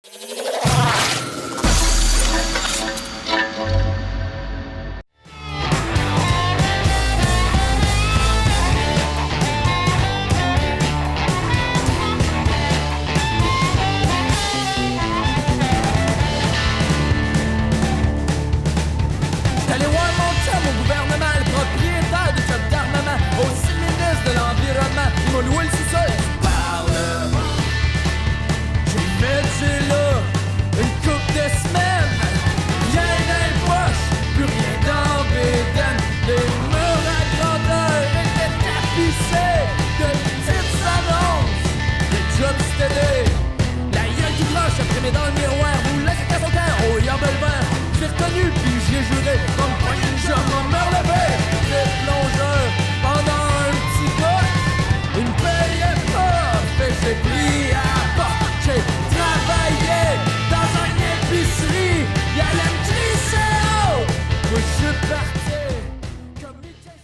Allez voir mon chum au gouvernement, le propriétaire de job d'armement, aussi ministre de l'environnement, il m'a loué le sous-sol du Parlement. J'ai médité là une couple de semaines, rien dans les poches, plus rien dans bédaine. Les murs à grandeur étaient tapissés de petites annonces, le job c'était la gueule qui cloche, imprimée dans le miroir, vous laissez qu'à son cœur, oh y'a bel vert. Je l'ai reconnu, puis j'ai juré, comme pas une jambe, on me relever. Le plongeur, pendant un petit bout, il me payait pas, fait que j'ai pris à la porte. J'ai travaillé dans une épicerie, il allait me crisser haut. Moi je suis parti, comme Mickey.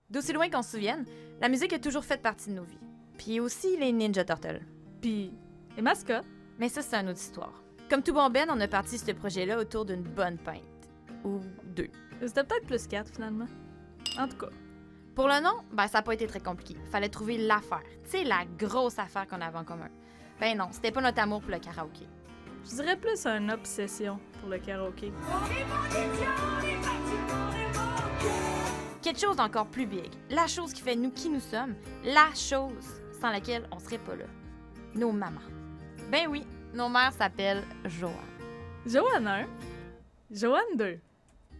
D'aussi loin qu'on se souvienne, la musique a toujours fait partie de nos vies. Puis aussi les Ninja Turtles. Puis les mascottes. Mais ça, c'est une autre histoire. Comme tout bon Ben, on a parti ce projet-là autour d'une bonne pinte. Ou deux. C'était peut-être plus 4 finalement. En tout cas. Pour le nom, ben ça n'a pas été très compliqué. Fallait trouver l'affaire. Tu sais, la grosse affaire qu'on avait en commun. Ben non, c'était pas notre amour pour le karaoké. Je dirais plus une obsession pour le karaoké. Quelque chose d'encore plus big. La chose qui fait nous qui nous sommes. La chose sans laquelle on serait pas là. Nos mamans. Ben oui, nos mères s'appellent Joanne. Joanne 1. Joanne 2.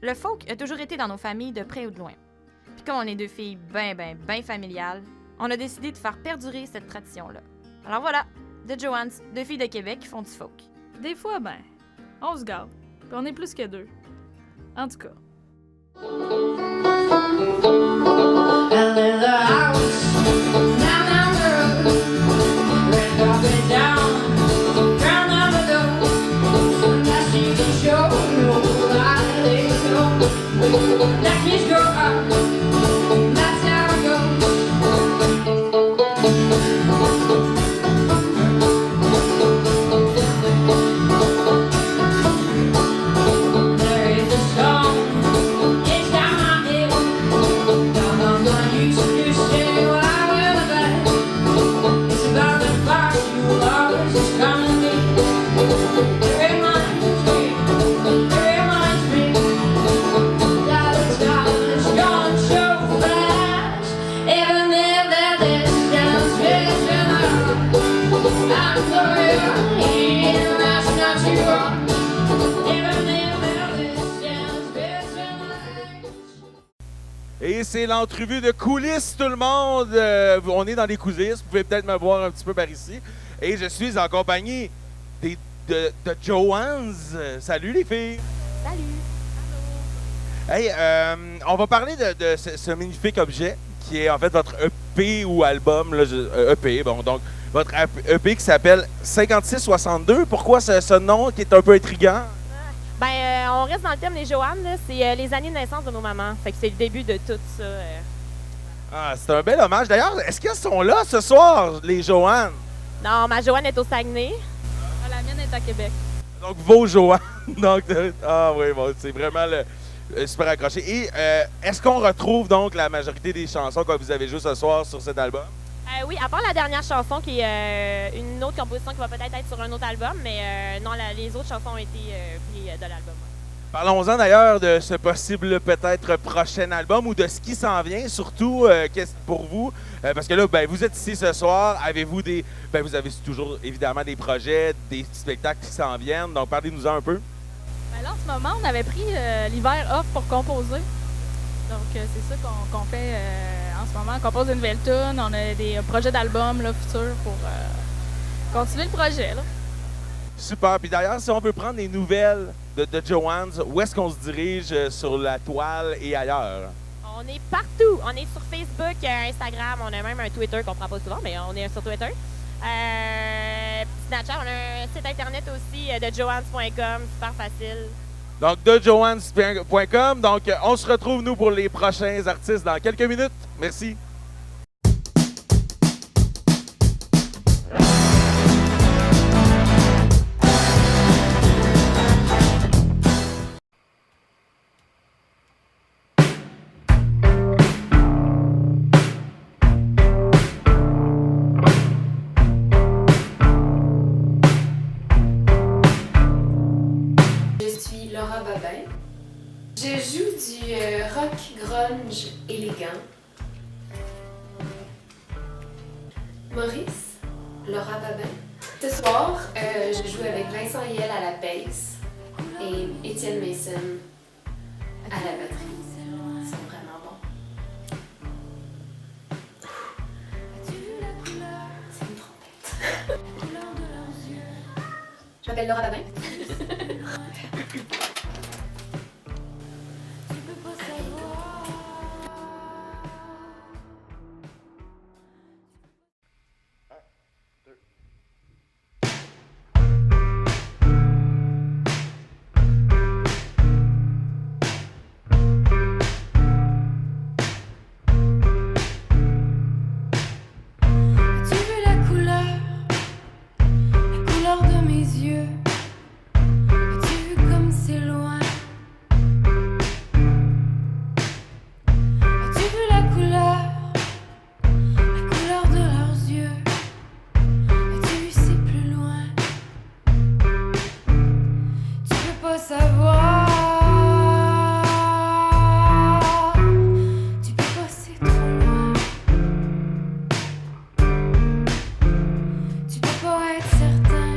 Le folk a toujours été dans nos familles de près ou de loin. Puis comme on est deux filles ben familiales, on a décidé de faire perdurer cette tradition-là. Alors voilà, The Joannes, deux filles de Québec qui font du folk. Des fois, ben, on se garde. Puis on est plus que 2. En tout cas. Et c'est l'entrevue de coulisses, tout le monde. On est dans les coulisses. Vous pouvez peut-être me voir un petit peu par ici. Et je suis en compagnie de Joannes. Salut les filles. Salut! Hey, on va parler de ce magnifique objet qui est en fait votre EP ou album. Là, EP, bon, donc votre EP qui s'appelle 5662. Pourquoi ce nom qui est un peu intriguant? Ben, on reste dans le thème des Joannes, là. C'est les années de naissance de nos mamans. Fait que c'est le début de tout ça. Ah, c'est un bel hommage. D'ailleurs, est-ce qu'elles sont là ce soir, les Joannes? Non, ma Joanne est au Saguenay. Ah, la mienne est à Québec. Donc, vos Joannes. Donc, ah oui, bon, c'est vraiment super accroché. Et est-ce qu'on retrouve donc la majorité des chansons que vous avez jouées ce soir sur cet album? Oui, à part la dernière chanson qui est une autre composition qui va peut-être être sur un autre album, mais non, les autres chansons ont été prises de l'album. Parlons-en d'ailleurs de ce possible peut-être prochain album ou de ce qui s'en vient, surtout qu'est-ce pour vous, parce que là, ben, vous êtes ici ce soir, avez-vous vous avez toujours évidemment des projets, des petits spectacles qui s'en viennent, donc parlez-nous-en un peu. Ben là, en ce moment, on avait pris l'hiver off pour composer. Donc, c'est ça qu'on fait en ce moment. On compose une nouvelle tune, on a des projets d'albums là, futurs pour continuer le projet. Là. Super. Puis d'ailleurs, si on veut prendre des nouvelles de Joannes, où est-ce qu'on se dirige sur la toile et ailleurs? On est partout. On est sur Facebook, Instagram, on a même un Twitter qu'on prend pas souvent, mais on est sur Twitter. Snapchat, on a un site internet aussi de joannes.com, super facile. Donc, de joannes.com. Donc, on se retrouve, nous, pour les prochains artistes dans quelques minutes. Merci. Je joue du rock grunge élégant. Maurice, Laura Babin. Ce soir, je joue avec Vincent Hiel à la basse et Étienne Mason à la batterie. Ils sont vraiment bons. C'est une trompette. Je m'appelle Laura Babin. As-tu vu la couleur de mes yeux? As-tu vu comme c'est loin? As-tu vu la couleur de leurs yeux? As-tu vu c'est plus loin? Tu peux pas savoir. Tu peux pas, c'est trop loin. Tu peux pas être certain.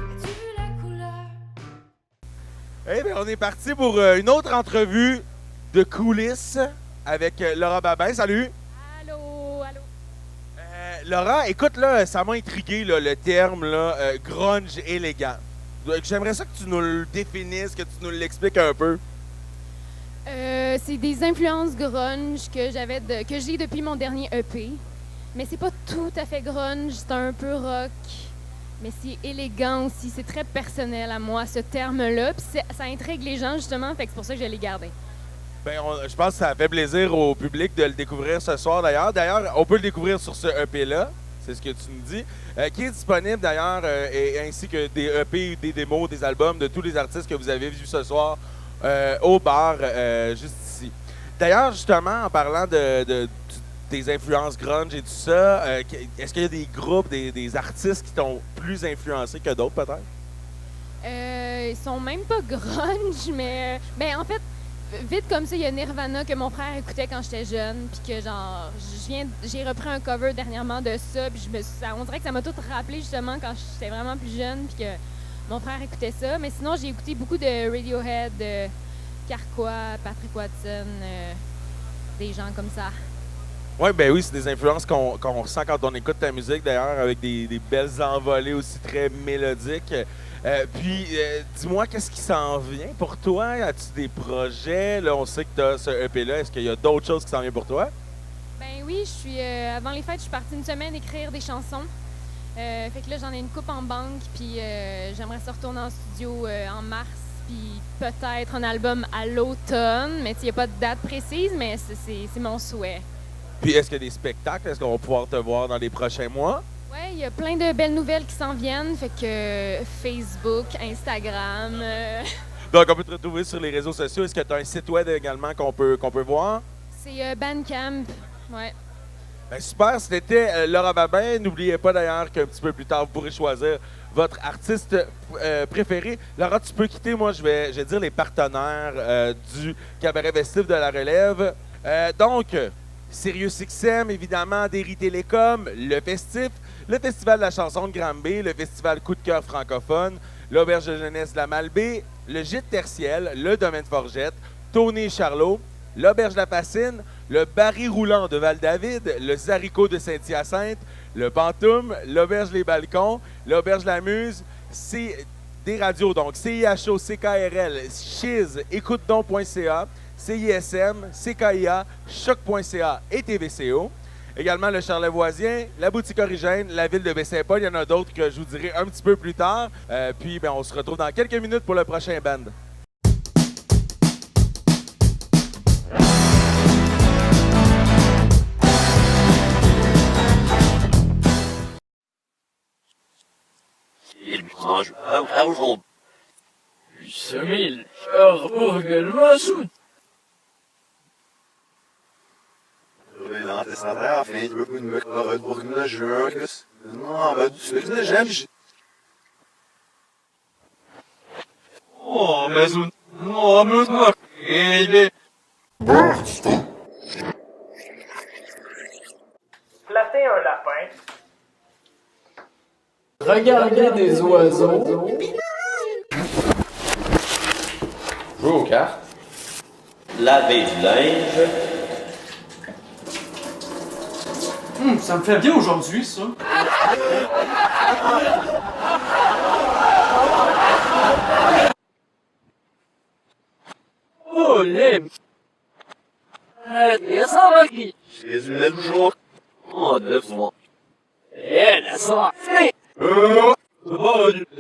As-tu vu la couleur? Eh bien, on est parti pour une autre entrevue de coulisses avec Laura Babin. Salut! Allô, allô. Laura, écoute, là, ça m'a intrigué, là, le terme là, grunge élégant. J'aimerais ça que tu nous le définisses, que tu nous l'expliques un peu. C'est des influences grunge que j'ai depuis mon dernier EP. Mais c'est pas tout à fait grunge, c'est un peu rock. Mais c'est élégant aussi, c'est très personnel à moi, ce terme-là. Puis ça intrigue les gens, justement, fait que c'est pour ça que je l'ai gardé. Ben, je pense que ça fait plaisir au public de le découvrir ce soir, d'ailleurs. D'ailleurs, on peut le découvrir sur ce EP-là, c'est ce que tu nous dis, qui est disponible, d'ailleurs, ainsi que des EP, des démos, des albums de tous les artistes que vous avez vus ce soir au bar, juste ici. D'ailleurs, justement, en parlant des influences grunge et tout ça, est-ce qu'il y a des groupes, des artistes qui t'ont plus influencé que d'autres, peut-être? Ils sont même pas grunge, mais ben en fait, vite comme ça, il y a Nirvana que mon frère écoutait quand j'étais jeune, puis que genre, j'ai repris un cover dernièrement de ça, puis on dirait que ça m'a tout rappelé justement quand j'étais vraiment plus jeune, puis que mon frère écoutait ça. Mais sinon, j'ai écouté beaucoup de Radiohead, de Carquois, Patrick Watson, des gens comme ça. Ouais, ben oui, c'est des influences qu'on ressent quand on écoute ta musique, d'ailleurs, avec des belles envolées aussi très mélodiques. Puis, dis-moi, qu'est-ce qui s'en vient pour toi? As-tu des projets? Là, on sait que tu as ce EP-là. Est-ce qu'il y a d'autres choses qui s'en viennent pour toi? Ben oui, avant les fêtes, je suis partie une semaine écrire des chansons. Fait que là, j'en ai une coupe en banque, puis j'aimerais ça retourner en studio en mars, puis peut-être un album à l'automne. Mais il n'y a pas de date précise, mais c'est mon souhait. Puis, est-ce qu'il y a des spectacles? Est-ce qu'on va pouvoir te voir dans les prochains mois? Oui, il y a plein de belles nouvelles qui s'en viennent. Fait que Facebook, Instagram. Donc, on peut te retrouver sur les réseaux sociaux. Est-ce que tu as un site web également qu'on peut voir? C'est Bandcamp. Ouais. Ben super, c'était Laura Babin. N'oubliez pas d'ailleurs qu'un petit peu plus tard, vous pourrez choisir votre artiste préféré. Laura, tu peux quitter. Moi, je vais dire les partenaires du Cabaret Vestif de la Relève. Donc, SiriusXM, évidemment, Derry Télécom, Le Festif, le Festival de la chanson de Granby, le Festival Coup de cœur francophone, l'Auberge de jeunesse de la Malbaie, le Gîte Tertiel, le Domaine Forgette, Tony et Charlot, l'Auberge de la Passine, le Barry Roulant de Val-David, le Zaricot de Saint-Hyacinthe, le Pantoum, l'Auberge Les Balcons, l'Auberge La Muse, c'est des radios, donc CIHO, CKRL, Chiz, écoutedon.ca, CISM, CKIA, Choc.ca et TVCO. Également le Charlevoisien, la Boutique Origène, la ville de Baie-Saint-Paul. Il y en a d'autres que je vous dirai un petit peu plus tard. Puis ben, on se retrouve dans quelques minutes pour le prochain band. Household. 8000 Burger Massoud. antecedentaire, fin de Redburg, juin, non, ben, tu sais, j'aime. Oh, mais non, mais non, il est. Flatter un lapin. Regarder des oiseaux. Jouer aux cartes. Laver du linge. Ça me fait bien aujourd'hui, ça. Oh, les... ça va qui? C'est du même jour. Oh, 9 mois. La sortie!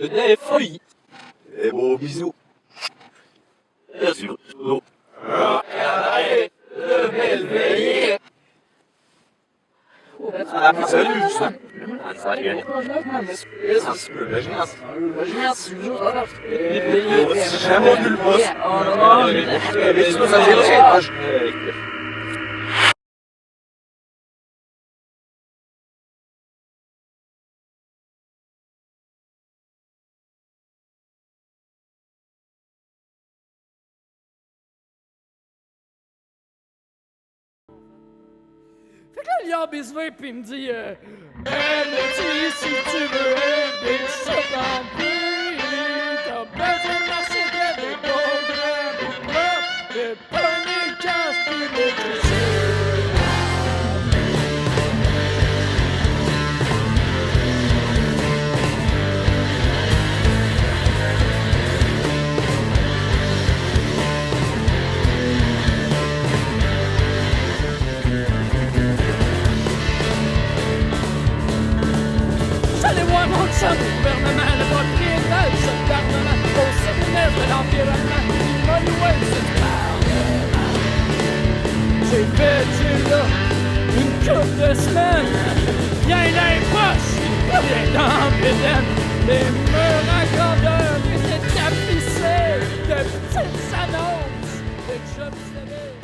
Des folies! Et bon, bisous. Merci. Salut, ça. Jamais vu le poste. Fait que là, Liam, il se va pis il me dit petit, si tu veux un bitch, ça t'en prie. T'as besoin de marcher près des beaux bras, de pogner le casque pis de toucher. J'allais voir mon chum au gouvernement, le propriétaire de ce gouvernement, au séminaire de l'environnement, il m'a loué ce parlement. J'ai fait là une couple de semaines, bien dans les poches, bien dans le bédaine, les murs à grandeur étaient tapissés de petites annonces de jobs serrés.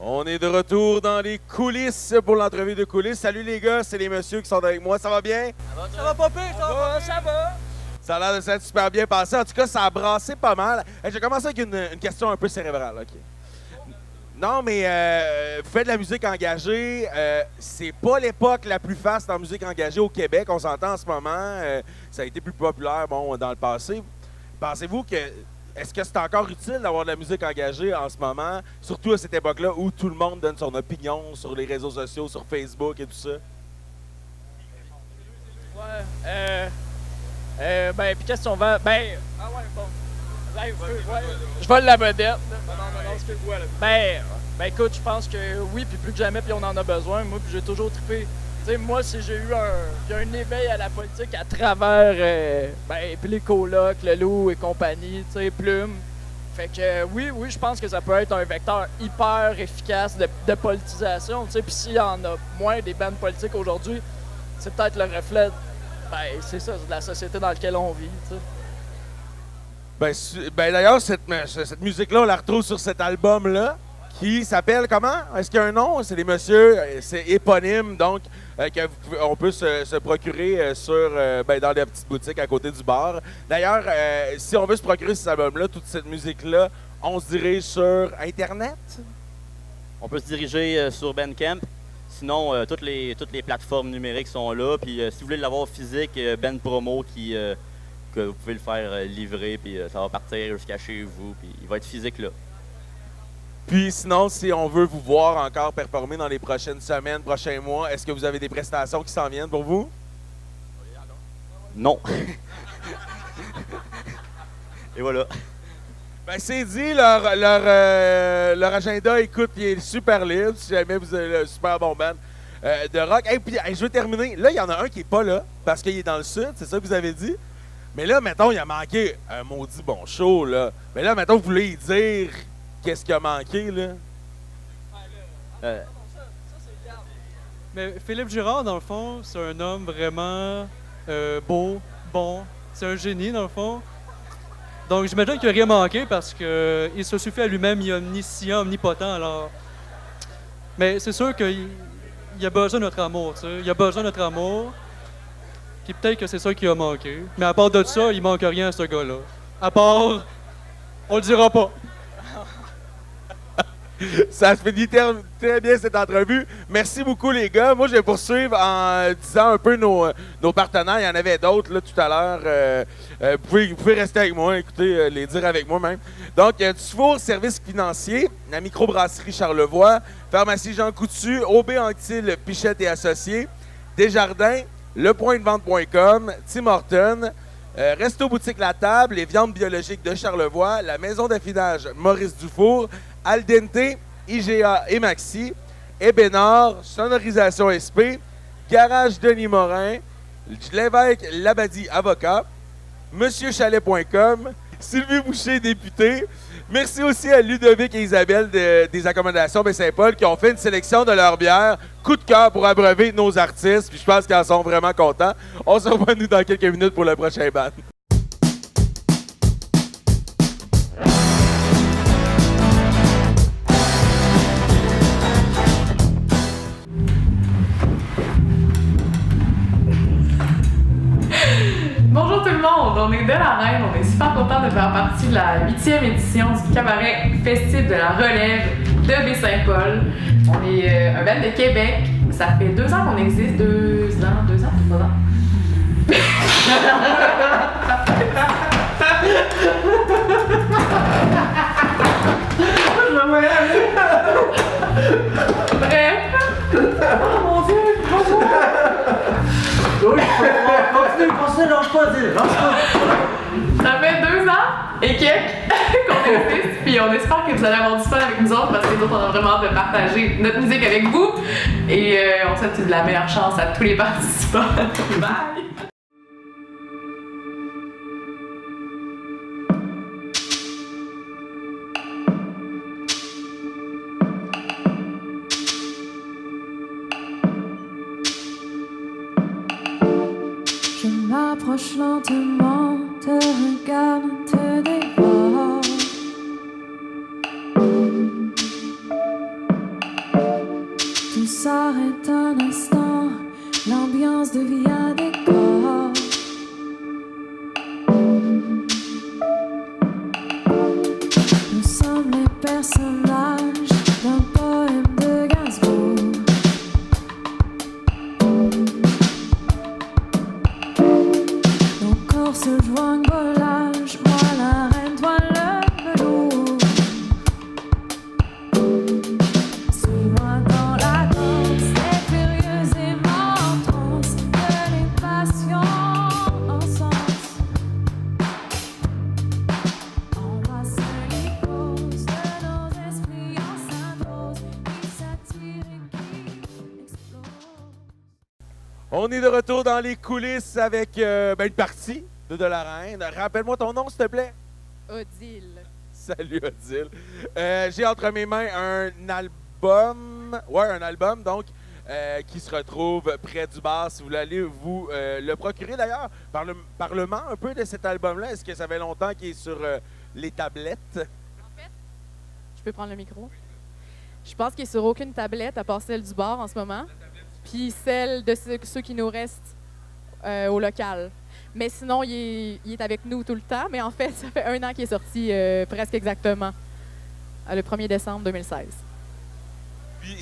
On est de retour dans les coulisses pour l'entrevue de coulisses. Salut les gars, c'est les messieurs qui sont avec moi. Ça va bien? Ça va pas pire, ça va. Ça a l'air de s'être super bien passé. En tout cas, ça a brassé pas mal. Hey, je vais commencer avec une question un peu cérébrale. OK. Non, mais vous faites de la musique engagée. C'est pas l'époque la plus faste en musique engagée au Québec. On s'entend en ce moment. Ça a été plus populaire dans le passé. Pensez-vous que... Est-ce que c'est encore utile d'avoir de la musique engagée en ce moment, surtout à cette époque-là où tout le monde donne son opinion sur les réseaux sociaux, sur Facebook et tout ça? Ben, puis qu'est-ce qu'on va. Ben. Ah ouais, bon. Je vole la vedette. Ben, écoute, je pense que oui, puis plus que jamais, puis on en a besoin. Moi, puis j'ai toujours trippé. Tu sais, moi, si j'ai eu un éveil à la politique à travers, puis les colocs, le loup et compagnie, tu sais, Plume. Fait que oui, je pense que ça peut être un vecteur hyper efficace de politisation, tu sais. Puis s'il y en a moins des bandes politiques aujourd'hui, c'est peut-être le reflet, c'est ça, de la société dans laquelle on vit, tu sais. Ben d'ailleurs, cette musique-là, on la retrouve sur cet album-là, qui s'appelle comment? Est-ce qu'il y a un nom? C'est les messieurs, c'est éponyme, donc on peut se procurer dans des petites boutiques à côté du bar. D'ailleurs, si on veut se procurer cet album-là, toute cette musique-là, on se dirige sur Internet? On peut se diriger sur Bandcamp. Sinon, toutes les plateformes numériques sont là. Puis si vous voulez l'avoir physique, Ben Promo que vous pouvez le faire livrer, puis ça va partir jusqu'à chez vous, puis il va être physique là. Puis sinon, si on veut vous voir encore performer dans les prochaines semaines, prochains mois, est-ce que vous avez des prestations qui s'en viennent pour vous? Non. Et voilà. Ben c'est dit, leur agenda, écoute, il est super libre, si jamais vous avez le super bon band de rock. Et puis, je veux terminer. Là, il y en a un qui est pas là, parce qu'il est dans le sud, c'est ça que vous avez dit? Mais là, mettons, il a manqué un maudit bon show, là. Mais là, mettons, vous voulez dire qu'est-ce qui a manqué, là? Mais Philippe Girard, dans le fond, c'est un homme vraiment beau, bon. C'est un génie, dans le fond. Donc, j'imagine qu'il n'a rien manqué parce qu'il se suffit à lui-même, il est omniscient, omnipotent. Alors, Mais c'est sûr qu'il a besoin de notre amour, tu sais. Il a besoin de notre amour. Puis peut-être que c'est ça qui a manqué. Mais à part de ça, il manque rien à ce gars-là. À part... On le dira pas. Ça se finit très bien cette entrevue. Merci beaucoup, les gars. Moi, je vais poursuivre en disant un peu nos partenaires. Il y en avait d'autres là, tout à l'heure. Vous pouvez rester avec moi, écoutez, les dire avec moi même. Donc, Dufour Services financiers, la microbrasserie Charlevoix, Pharmacie Jean Coutu, OB Anctil Pichette et Associés, Desjardins, lepointdevente.com, Tim Horton, Resto Boutique La Table, les viandes biologiques de Charlevoix, la maison d'affinage Maurice Dufour, Al Dente, IGA et Maxi, Ebénor, Sonorisation SP, Garage Denis Morin, Lévesque Labadie Avocat, MonsieurChalet.com, Sylvie Boucher, député. Merci aussi à Ludovic et Isabelle des accommodations Baie-Saint-Paul qui ont fait une sélection de leur bière. Coup de cœur pour abreuver nos artistes. Puis je pense qu'ils en sont vraiment contents. On se revoit nous dans quelques minutes pour le prochain band. Bonjour tout le monde, on est de la Reine, on est super content de faire partie de la 8e édition du cabaret festif de la relève de Baie-Saint-Paul. On est un band de Québec, ça fait 2 ans qu'on existe, 2 ans, 3 ans. Bref. Oh mon Dieu, bonjour. Oui, continue, lâche pas, Ça fait 2 ans et quelques qu'on existe, puis on espère que vous allez avoir du fun avec nous autres parce que nous autres, on a vraiment hâte de partager notre musique avec vous. Et on souhaite de la meilleure chance à tous les participants. Bye! Je m'approche lentement, te regarde, te dévore. Tout s'arrête un instant, l'ambiance devient décor. Nous sommes les personnages d'un poème de Gainsbourg. Nos corps se joignent volage, moi la reine, toi le velours. Suis-moi dans la danse, t'es furieuse et en transe, que les passions en sens. Embrasse les causes de nos esprits en symbiose, qui s'attirent et qui explosent. On est de retour dans les coulisses avec une partie de la Reine. Rappelle-moi ton nom, s'il te plaît. Odile. Salut, Odile. J'ai entre mes mains un album. Ouais, un album, donc, qui se retrouve près du bar. Si vous voulez aller vous le procurer, d'ailleurs, parle-moi un peu de cet album-là. Est-ce que ça fait longtemps qu'il est sur les tablettes? En fait, je peux prendre le micro? Je pense qu'il est sur aucune tablette à part celle du bar en ce moment. Puis celle de ceux qui nous restent au local. Mais sinon, il est avec nous tout le temps. Mais en fait, ça fait 1 an qu'il est sorti presque exactement, le 1er décembre 2016. Puis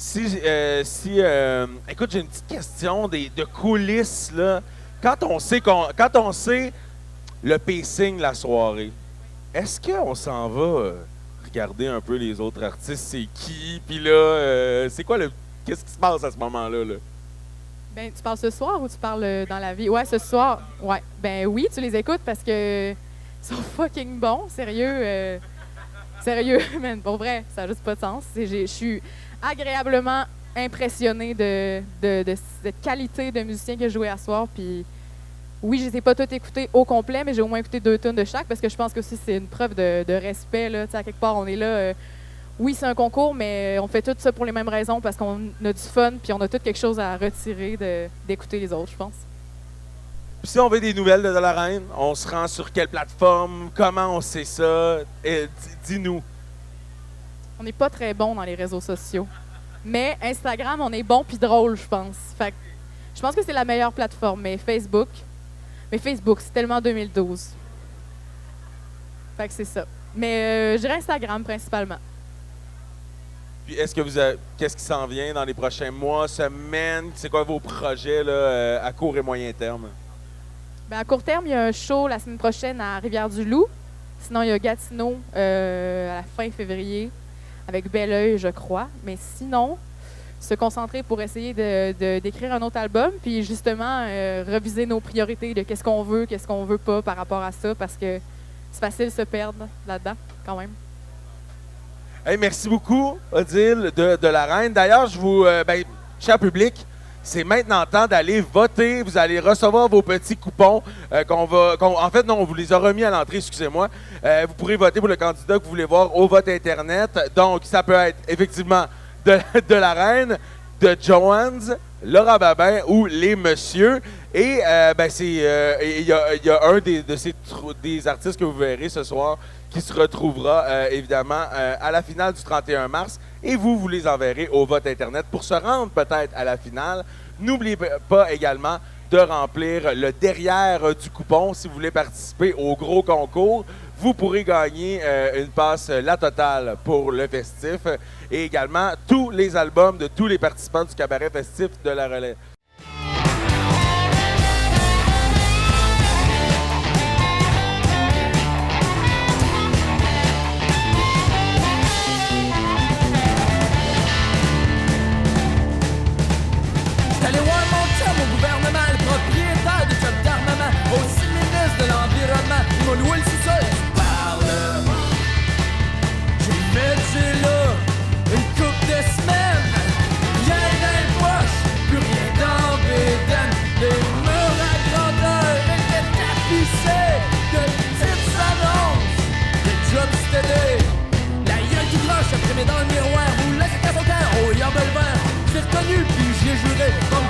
écoute, j'ai une petite question de coulisses, là. Quand on sait le pacing de la soirée, est-ce qu'on s'en va regarder un peu les autres artistes, c'est qui? Puis là, c'est quoi qu'est-ce qui se passe à ce moment-là, là? Ben, tu parles ce soir ou tu parles dans la vie? Ouais, ce soir. Ouais. Ben oui, tu les écoutes parce que ils sont fucking bons, sérieux. Sérieux, man, pour vrai, ça n'a juste pas de sens. Je suis agréablement impressionnée de cette qualité de musicien que je jouais à soir. Puis oui, je les ai pas toutes écoutées au complet, mais j'ai au moins écouté 2 tonnes de chaque parce que je pense que aussi c'est une preuve de respect. Là. À quelque part, on est là. Oui, c'est un concours, mais on fait tout ça pour les mêmes raisons parce qu'on a du fun puis on a tout quelque chose à retirer d'écouter les autres, je pense. Puis si on veut des nouvelles de la Reine, on se rend sur quelle plateforme? Comment on sait ça? Dis-nous. On n'est pas très bon dans les réseaux sociaux. Mais Instagram, on est bon puis drôle, je pense. Fait que je pense que c'est la meilleure plateforme. Mais Facebook, c'est tellement 2012. Fait que c'est ça. Mais je dirais Instagram principalement. Puis est-ce que qu'est-ce qui s'en vient dans les prochains mois, semaines? C'est quoi vos projets là, à court et moyen terme? Ben, à court terme, il y a un show la semaine prochaine à Rivière-du-Loup. Sinon, il y a Gatineau à la fin février avec Belleuil, je crois. Mais sinon, se concentrer pour essayer d'écrire un autre album, puis justement reviser nos priorités de qu'est-ce qu'on veut pas par rapport à ça, parce que c'est facile de se perdre là-dedans, quand même. Hey, merci beaucoup, Odile de la Reine. D'ailleurs, je vous, cher public, c'est maintenant temps d'aller voter. Vous allez recevoir vos petits coupons en fait, non, on vous les a remis à l'entrée, excusez-moi. Vous pourrez voter pour le candidat que vous voulez voir au vote Internet. Donc, ça peut être effectivement de la Reine, de Joannes, Laura Babin ou les Messieurs. Et il y a un des artistes que vous verrez ce soir qui se retrouvera évidemment à la finale du 31 mars. Et vous les enverrez au vote Internet pour se rendre peut-être à la finale. N'oubliez pas également de remplir le derrière du coupon si vous voulez participer au gros concours. Vous pourrez gagner une passe La Totale pour le festif et également tous les albums de tous les participants du cabaret festif de la Relève. Allez voir mon chum au gouvernement, le propriétaire du club d'armement, aussi ministre de l'Environnement, il m'a loué le sous-sol du Parlement. J'ai médité là une couple de semaines, rien dans les poches, plus rien dans bédaine. Les murs à grandeur étaient tapissés de petites annonces, des jobs stédés. La gueule tout croche, après mes dans le miroir, vous laissez qu'à son cœur, oh y'a bel vert. J'ai reconnu, puis j'y ai juré, comme